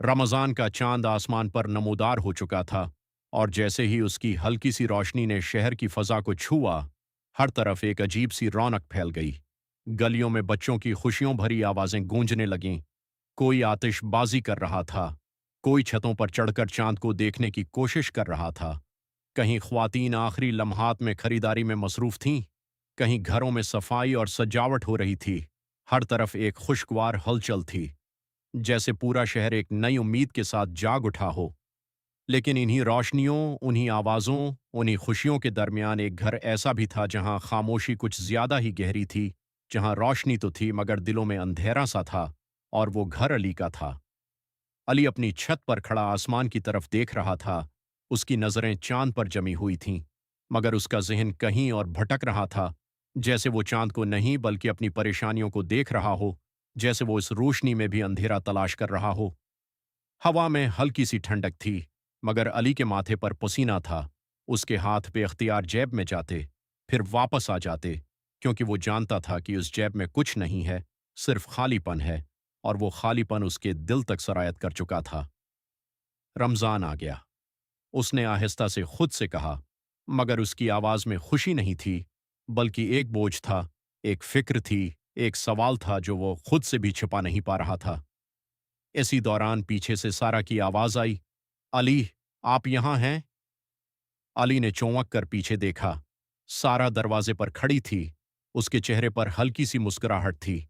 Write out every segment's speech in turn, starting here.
रमज़ान का चांद आसमान पर नमूदार हो चुका था और जैसे ही उसकी हल्की सी रोशनी ने शहर की फ़ज़ा को छुआ, हर तरफ एक अजीब सी रौनक फैल गई। गलियों में बच्चों की खुशियों भरी आवाज़ें गूंजने लगीं। कोई आतिशबाज़ी कर रहा था, कोई छतों पर चढ़कर चांद को देखने की कोशिश कर रहा था। कहीं ख्वातीन आखिरी लम्हात में खरीदारी में मसरूफ़ थीं, कहीं घरों में सफाई और सजावट हो रही थी। हर तरफ एक खुशगवार हलचल थी, जैसे पूरा शहर एक नई उम्मीद के साथ जाग उठा हो। लेकिन इन्हीं रोशनियों, उन्हीं आवाज़ों, उन्हीं खुशियों के दरमियान एक घर ऐसा भी था जहां खामोशी कुछ ज्यादा ही गहरी थी, जहां रोशनी तो थी मगर दिलों में अंधेरा सा था, और वो घर अली का था। अली अपनी छत पर खड़ा आसमान की तरफ देख रहा था। उसकी नज़रें चांद पर जमी हुई थीं, मगर उसका जहन कहीं और भटक रहा था, जैसे वो चांद को नहीं बल्कि अपनी परेशानियों को देख रहा हो, जैसे वो इस रोशनी में भी अंधेरा तलाश कर रहा हो। हवा में हल्की सी ठंडक थी, मगर अली के माथे पर पसीना था। उसके हाथ बेख्तियार जेब में जाते, फिर वापस आ जाते, क्योंकि वो जानता था कि उस जेब में कुछ नहीं है, सिर्फ खालीपन है, और वो खालीपन उसके दिल तक सरायत कर चुका था। रमज़ान आ गया, उसने आहिस्ता से खुद से कहा, मगर उसकी आवाज में खुशी नहीं थी, बल्कि एक बोझ था, एक फिक्र थी, एक सवाल था जो वो खुद से भी छिपा नहीं पा रहा था। इसी दौरान पीछे से सारा की आवाज आई, अली, आप यहां हैं? अली ने चौंक कर पीछे देखा। सारा दरवाजे पर खड़ी थी। उसके चेहरे पर हल्की सी मुस्कुराहट थी,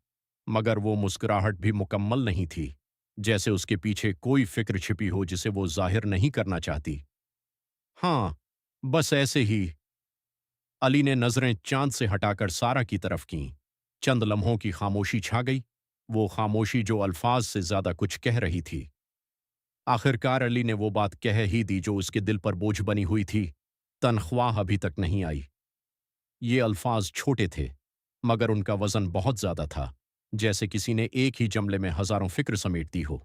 मगर वो मुस्कुराहट भी मुकम्मल नहीं थी, जैसे उसके पीछे कोई फिक्र छिपी हो जिसे वो जाहिर नहीं करना चाहती। हाँ, बस ऐसे ही। अली ने नजरें चांद से हटाकर सारा की तरफ कीं। चंद लम्हों की खामोशी छा गई, वो खामोशी जो अल्फाज से ज्यादा कुछ कह रही थी। आखिरकार अली ने वो बात कह ही दी जो उसके दिल पर बोझ बनी हुई थी, तनख्वाह अभी तक नहीं आई। ये अल्फाज छोटे थे, मगर उनका वजन बहुत ज्यादा था, जैसे किसी ने एक ही जमले में हजारों फिक्र समेट दी हो।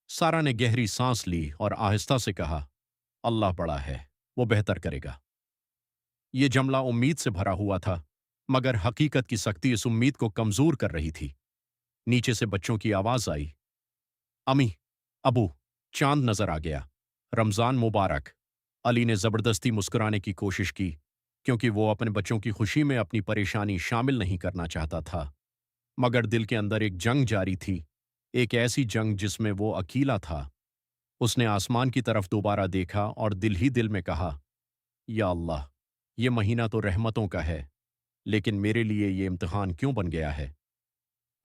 सारा ने गहरी सांस ली और आहिस्ता से कहा, अल्लाह बड़ा है, वो बेहतर करेगा। ये जमला उम्मीद से भरा हुआ था, मगर हकीकत की सख्ती इस उम्मीद को कमजोर कर रही थी। नीचे से बच्चों की आवाज आई, अमी, अबू, चांद नजर आ गया, रमजान मुबारक। अली ने जबरदस्ती मुस्कुराने की कोशिश की, क्योंकि वो अपने बच्चों की खुशी में अपनी परेशानी शामिल नहीं करना चाहता था। मगर दिल के अंदर एक जंग जारी थी, एक ऐसी जंग जिसमें वो अकेला था। उसने आसमान की तरफ दोबारा देखा और दिल ही दिल में कहा, या अल्लाह, ये महीना तो रहमतों का है, लेकिन मेरे लिए ये इम्तिहान क्यों बन गया है?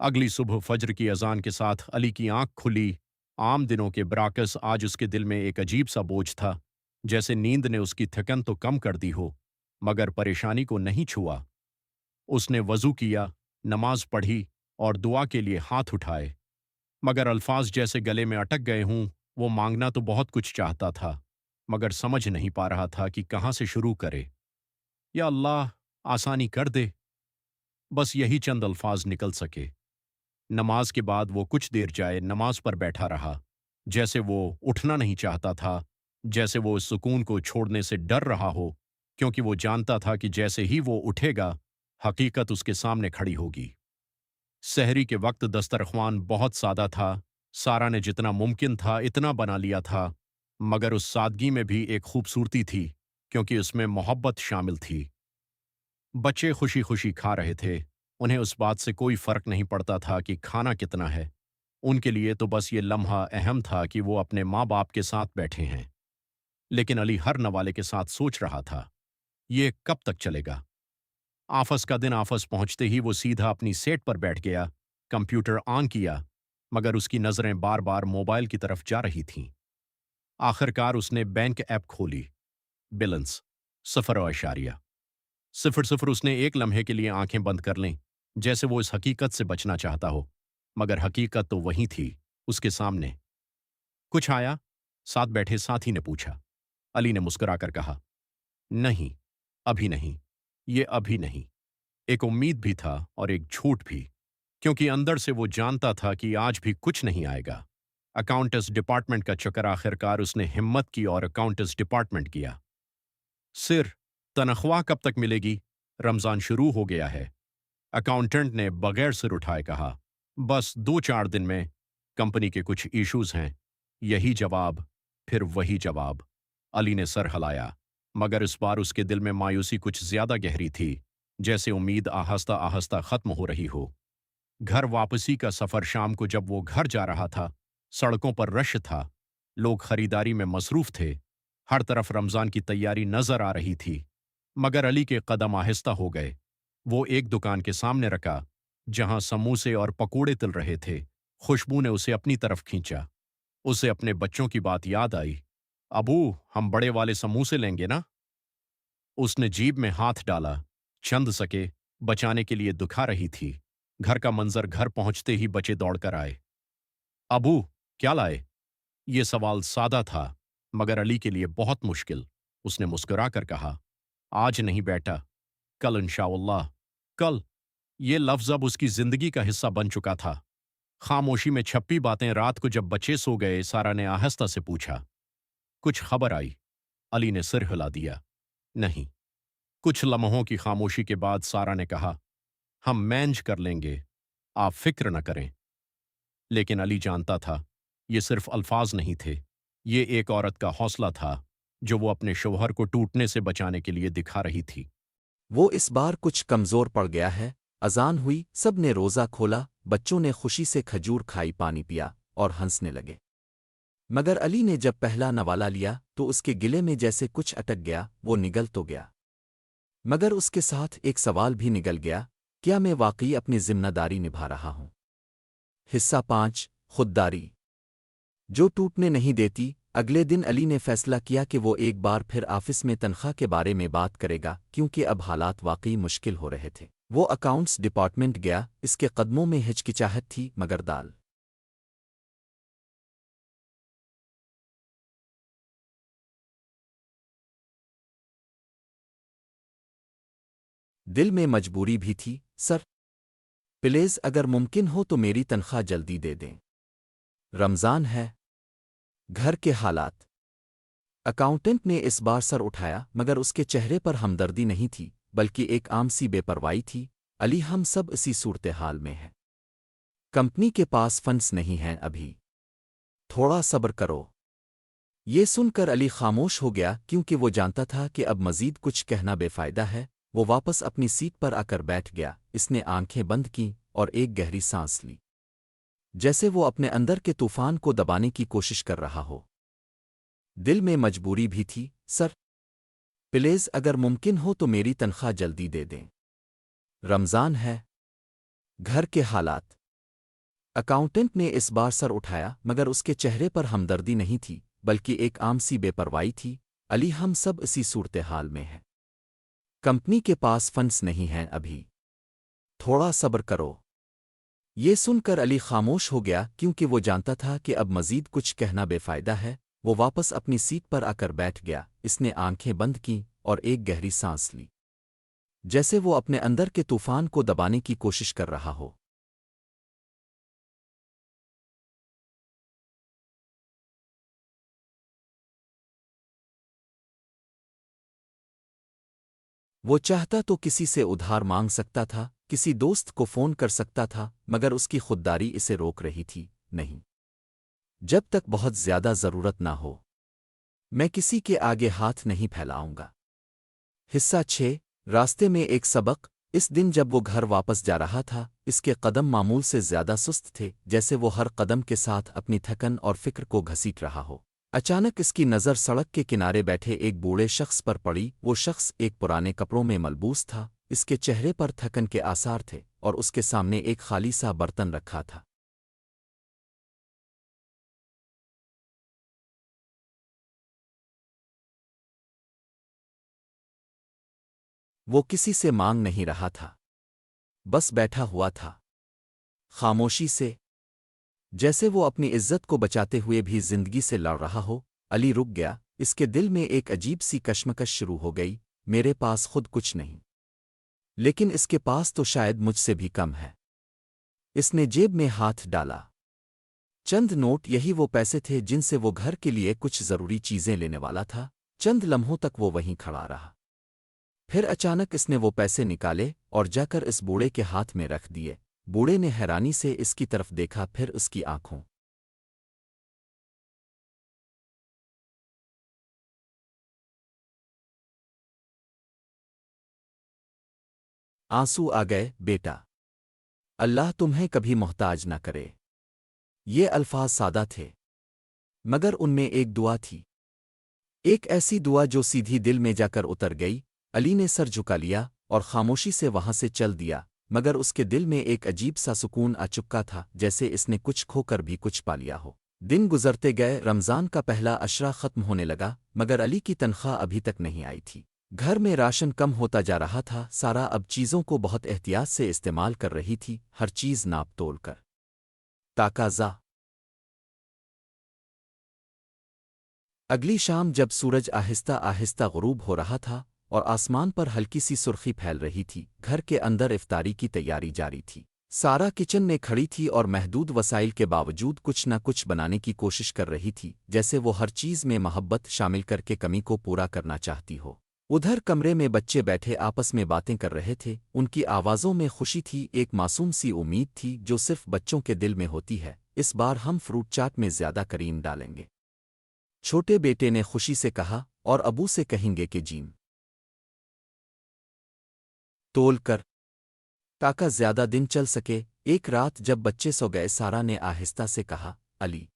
अगली सुबह फज्र की अजान के साथ अली की आंख खुली। आम दिनों के बराकस आज उसके दिल में एक अजीब सा बोझ था, जैसे नींद ने उसकी थकन तो कम कर दी हो, मगर परेशानी को नहीं छुआ। उसने वजू किया, नमाज पढ़ी और दुआ के लिए हाथ उठाए, मगर अल्फाज जैसे गले में अटक गए हों। वो मांगना तो बहुत कुछ चाहता था, मगर समझ नहीं पा रहा था कि कहाँ से शुरू करे। या अल्लाह, आसानी कर दे। बस यही चंद अल्फाज निकल सके। नमाज के बाद वो कुछ देर जाए नमाज पर बैठा रहा, जैसे वो उठना नहीं चाहता था, जैसे वो इस सुकून को छोड़ने से डर रहा हो, क्योंकि वो जानता था कि जैसे ही वो उठेगा, हकीकत उसके सामने खड़ी होगी। सहरी के वक्त दस्तरख्वान बहुत सादा था। सारा ने जितना मुमकिन था इतना बना लिया था, मगर उस सादगी में भी एक खूबसूरती थी, क्योंकि उसमें मोहब्बत शामिल थी। बच्चे खुशी खुशी खा रहे थे। उन्हें उस बात से कोई फर्क नहीं पड़ता था कि खाना कितना है। उनके लिए तो बस ये लम्हा अहम था कि वो अपने माँ बाप के साथ बैठे हैं। लेकिन अली हर नवाले के साथ सोच रहा था, ये कब तक चलेगा? आफस का दिन आफस पहुंचते ही वो सीधा अपनी सेट पर बैठ गया, कंप्यूटर ऑन किया, मगर उसकी नजरें बार बार मोबाइल की तरफ जा रही थीं। आखिरकार उसने बैंक ऐप खोली। बैलेंस, सफर और इशारिया, सिफर सिफर। उसने एक लम्हे के लिए आंखें बंद कर लें, जैसे वो इस हकीकत से बचना चाहता हो, मगर हकीकत तो वही थी, उसके सामने। कुछ आया? साथ बैठे साथी ने पूछा। अली ने मुस्कुराकर कहा, नहीं, अभी नहीं, ये अभी नहीं। एक उम्मीद भी था और एक झूठ भी, क्योंकि अंदर से वो जानता था कि आज भी कुछ नहीं आएगा। अकाउंटेंट्स डिपार्टमेंट का चक्कर आखिरकार उसने हिम्मत की और अकाउंटेंट्स डिपार्टमेंट किया। सिर, तनख्वाह कब तक मिलेगी? रमजान शुरू हो गया है। अकाउंटेंट ने बगैर सिर उठाए कहा, बस 2-4 दिन में। कंपनी के कुछ इश्यूज हैं। यही जवाब, फिर वही जवाब। अली ने सर हिलाया, मगर इस बार उसके दिल में मायूसी कुछ ज्यादा गहरी थी, जैसे उम्मीद आहिस्ता आहिस्ता खत्म हो रही हो। घर वापसी का सफर शाम को जब वो घर जा रहा था, सड़कों पर रश था, लोग खरीदारी में मसरूफ थे, हर तरफ रमजान की तैयारी नजर आ रही थी। मगर अली के कदम आहिस्ता हो गए। वो एक दुकान के सामने रखा, जहां समोसे और पकोड़े तल रहे थे। खुशबू ने उसे अपनी तरफ खींचा। उसे अपने बच्चों की बात याद आई। अबू, हम बड़े वाले समोसे लेंगे ना? उसने जीब में हाथ डाला। चंद सके बचाने के लिए दुखा रही थी। घर का मंजर घर पहुंचते ही बच्चे दौड़कर आए। अबू, क्या लाए? ये सवाल सादा था, मगर अली के लिए बहुत मुश्किल। उसने मुस्कुराकर कहा, आज नहीं बेटा, कल इंशाअल्लाह। कल। ये लफ्ज अब उसकी जिंदगी का हिस्सा बन चुका था। खामोशी में छप्पी बातें। रात को जब बच्चे सो गए, सारा ने आहिस्ता से पूछा, कुछ खबर आई? अली ने सिर हिला दिया, नहीं। कुछ लम्हों की खामोशी के बाद सारा ने कहा, हम मैनेज कर लेंगे, आप फिक्र न करें। लेकिन अली जानता था, ये सिर्फ अल्फाज नहीं थे। ये एक औरत का हौसला था, जो वो अपने शौहर को टूटने से बचाने के लिए दिखा रही थी। वो इस बार कुछ कमज़ोर पड़ गया है। अजान हुई, सब ने रोज़ा खोला, बच्चों ने खुशी से खजूर खाई, पानी पिया और हंसने लगे। मगर अली ने जब पहला नवाला लिया तो उसके गिले में जैसे कुछ अटक गया। वो निगल तो गया, मगर उसके साथ एक सवाल भी निगल गया, क्या मैं वाकई अपनी जिम्मेदारी निभा रहा हूं? हिस्सा 5, खुददारी जो टूटने नहीं देती। अगले दिन अली ने फैसला किया कि वो एक बार फिर ऑफिस में तनख्वाह के बारे में बात करेगा, क्योंकि अब हालात वाकई मुश्किल हो रहे थे। वो अकाउंट्स डिपार्टमेंट गया। इसके कदमों में हिचकिचाहट थी, मगर दिल में मजबूरी भी थी। सर, प्लीज अगर मुमकिन हो तो मेरी तनख्वाह जल्दी दे दें। रमज़ान है। घर के हालात। अकाउंटेंट ने इस बार सर उठाया, मगर उसके चेहरे पर हमदर्दी नहीं थी, बल्कि एक आम सी बेपरवाही थी। अली, हम सब इसी सूरत हाल में हैं। कंपनी के पास फंड्स नहीं हैं अभी। थोड़ा सब्र करो। ये सुनकर अली खामोश हो गया, क्योंकि वो जानता था कि अब मजीद कुछ कहना बेफायदा है। वो वापस अपनी सीट पर आकर बैठ गया। इसने आंखें बंद की और एक गहरी सांस ली, जैसे वो अपने अंदर के तूफान को दबाने की कोशिश कर रहा हो। दिल में मजबूरी भी थी। सर, प्लीज अगर मुमकिन हो तो मेरी तनख्वाह जल्दी दे दें। रमज़ान है। घर के हालात। अकाउंटेंट ने इस बार सर उठाया, मगर उसके चेहरे पर हमदर्दी नहीं थी, बल्कि एक आम सी बेपरवाही थी। अली, हम सब इसी सूरत हाल में हैं। कंपनी के पास फंड्स नहीं हैं अभी। थोड़ा सब्र करो। ये सुनकर अली खामोश हो गया, क्योंकि वो जानता था कि अब मजीद कुछ कहना बेफायदा है। वो वापस अपनी सीट पर आकर बैठ गया। इसने आंखें बंद की और एक गहरी सांस ली, जैसे वो अपने अंदर के तूफान को दबाने की कोशिश कर रहा हो। वो चाहता तो किसी से उधार मांग सकता था, किसी दोस्त को फोन कर सकता था, मगर उसकी खुददारी इसे रोक रही थी। नहीं, जब तक बहुत ज्यादा जरूरत ना हो, मैं किसी के आगे हाथ नहीं फैलाऊंगा। हिस्सा 6, रास्ते में एक सबक। इस दिन जब वो घर वापस जा रहा था, इसके कदम मामूल से ज्यादा सुस्त थे, जैसे वो हर कदम के साथ अपनी थकन और फिक्र को घसीट रहा हो। अचानक इसकी नज़र सड़क के किनारे बैठे एक बूढ़े शख्स पर पड़ी। वो शख्स एक पुराने कपड़ों में मलबूस था। इसके चेहरे पर थकन के आसार थे और उसके सामने एक खाली सा बर्तन रखा था। वो किसी से मांग नहीं रहा था, बस बैठा हुआ था, खामोशी से, जैसे वो अपनी इज्जत को बचाते हुए भी जिंदगी से लड़ रहा हो। अली रुक गया। इसके दिल में एक अजीब सी कश्मकश शुरू हो गई। मेरे पास खुद कुछ नहीं, लेकिन इसके पास तो शायद मुझसे भी कम है। इसने जेब में हाथ डाला। चंद नोट, यही वो पैसे थे जिनसे वो घर के लिए कुछ जरूरी चीजें लेने वाला था। चंद लम्हों तक वो वहीं खड़ा रहा। फिर अचानक इसने वो पैसे निकाले और जाकर इस बूढ़े के हाथ में रख दिए। बूढ़े ने हैरानी से इसकी तरफ देखा, फिर उसकी आंखों आंसू आ गए, बेटा। अल्लाह तुम्हें कभी मोहताज न करे। ये अल्फाज सादा थे, मगर उनमें एक दुआ थी, एक ऐसी दुआ जो सीधी दिल में जाकर उतर गई। अली ने सर झुका लिया और खामोशी से वहां से चल दिया, मगर उसके दिल में एक अजीब सा सुकून आ चुका था, जैसे इसने कुछ खोकर भी कुछ पा लिया हो। दिन गुजरते गए, रमज़ान का पहला अशरा ख़त्म होने लगा, मगर अली की तनख्वाह अभी तक नहीं आई थी। घर में राशन कम होता जा रहा था। सारा अब चीज़ों को बहुत एहतियात से इस्तेमाल कर रही थी, हर चीज़ नाप तोल कर। ताकाज़ा। अगली शाम जब सूरज आहिस्ता आहिस्ता गुरूब हो रहा था और आसमान पर हल्की सी सुर्खी फैल रही थी, घर के अंदर इफ्तारी की तैयारी जारी थी। सारा किचन में खड़ी थी और महदूद वसाइल के बावजूद कुछ न कुछ बनाने की कोशिश कर रही थी, जैसे वो हर चीज़ में मोहब्बत शामिल करके कमी को पूरा करना चाहती हो। उधर कमरे में बच्चे बैठे आपस में बातें कर रहे थे। उनकी आवाज़ों में खुशी थी, एक मासूम सी उम्मीद थी जो सिर्फ बच्चों के दिल में होती है। इस बार हम फ्रूट चाट में ज़्यादा करीम डालेंगे, छोटे बेटे ने खुशी से कहा, और अबू से कहेंगे कि जीम तोल कर ताका ज़्यादा दिन चल सके। एक रात जब बच्चे सो गए, सारा ने आहिस्ता से कहा, अली,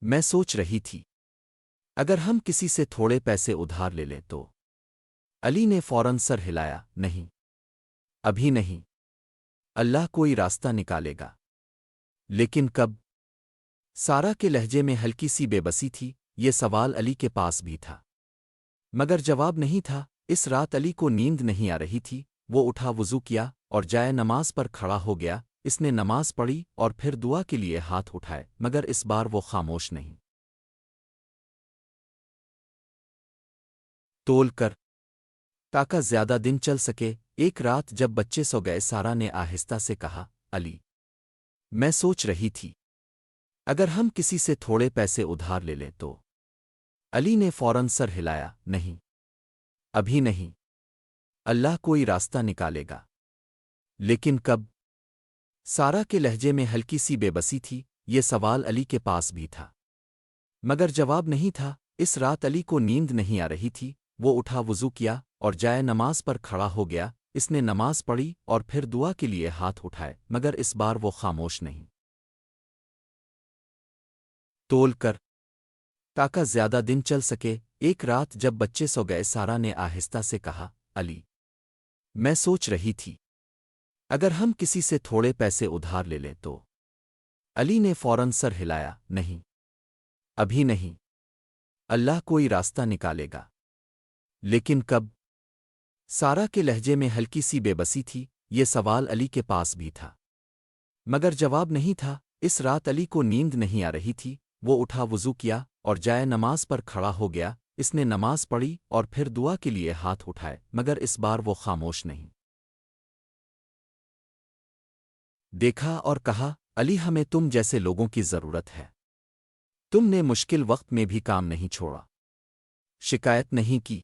मैं सोच रही थी, अगर हम किसी से थोड़े पैसे उधार ले लें तो। अली ने फौरन सर हिलाया, नहीं, अभी नहीं, अल्लाह कोई रास्ता निकालेगा। लेकिन कब? सारा के लहजे में हल्की सी बेबसी थी। ये सवाल अली के पास भी था, मगर जवाब नहीं था। इस रात अली को नींद नहीं आ रही थी। वो उठा, वुज़ू किया और जाए नमाज पर खड़ा हो गया। इसने नमाज पढ़ी और फिर दुआ के लिए हाथ उठाए, मगर इस बार वो खामोश नहीं। तोल कर ताका ज़्यादा दिन चल सके। एक रात जब बच्चे सो गए, सारा ने आहिस्ता से कहा, अली, मैं सोच रही थी, अगर हम किसी से थोड़े पैसे उधार ले लें तो। अली ने फौरन सर हिलाया, नहीं, अभी नहीं, अल्लाह कोई रास्ता निकालेगा। लेकिन कब? सारा के लहजे में हल्की सी बेबसी थी। ये सवाल अली के पास भी था, मगर जवाब नहीं था। इस रात अली को नींद नहीं आ रही थी। वो उठा, वुज़ू किया और जाए नमाज पर खड़ा हो गया। इसने नमाज पढ़ी और फिर दुआ के लिए हाथ उठाए, मगर इस बार वो खामोश नहीं। तोल कर ताका ज़्यादा दिन चल सके। एक रात जब बच्चे सो गए, सारा ने आहिस्ता से कहा, अली, मैं सोच रही थी, अगर हम किसी से थोड़े पैसे उधार ले लें तो। अली ने फौरन सर हिलाया, नहीं, अभी नहीं, अल्लाह कोई रास्ता निकालेगा। लेकिन कब? सारा के लहजे में हल्की सी बेबसी थी। ये सवाल अली के पास भी था, मगर जवाब नहीं था। इस रात अली को नींद नहीं आ रही थी। वो उठा, वुज़ू किया और जाए नमाज पर खड़ा हो गया। इसने नमाज पढ़ी और फिर दुआ के लिए हाथ उठाए, मगर इस बार वो खामोश नहीं। देखा और कहा, अली, हमें तुम जैसे लोगों की ज़रूरत है। तुमने मुश्किल वक्त में भी काम नहीं छोड़ा, शिकायत नहीं की।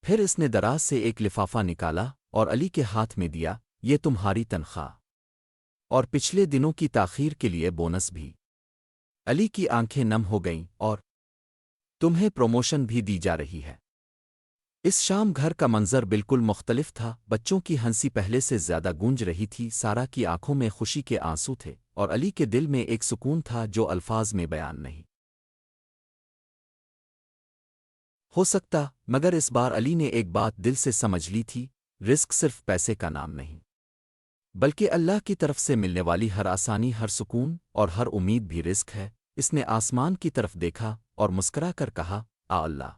फिर इसने दराज से एक लिफाफा निकाला और अली के हाथ में दिया, ये तुम्हारी तनख्वाह और पिछले दिनों की ताख़ीर के लिए बोनस भी। अली की आंखें नम हो गईं, और तुम्हें प्रमोशन भी दी जा रही है। इस शाम घर का मंजर बिल्कुल मुख्तलिफ था। बच्चों की हंसी पहले से ज्यादा गूंज रही थी। सारा की आंखों में खुशी के आंसू थे और अली के दिल में एक सुकून था जो अल्फाज में बयान नहीं हो सकता। मगर इस बार अली ने एक बात दिल से समझ ली थी, रिस्क सिर्फ पैसे का नाम नहीं, बल्कि अल्लाह की तरफ से मिलने वाली हर आसानी, हर सुकून और हर उम्मीद भी रिस्क है। इसने आसमान की तरफ देखा और मुस्करा कर कहा, आ अल्लाह,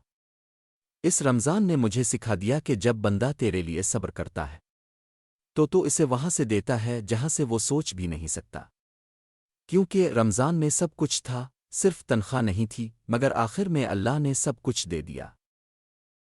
इस रमज़ान ने मुझे सिखा दिया कि जब बंदा तेरे लिए सब्र करता है तो इसे वहां से देता है जहां से वो सोच भी नहीं सकता। क्योंकि रमज़ान में सब कुछ था, सिर्फ तनख्वाह नहीं थी, मगर आखिर में अल्लाह ने सब कुछ दे दिया।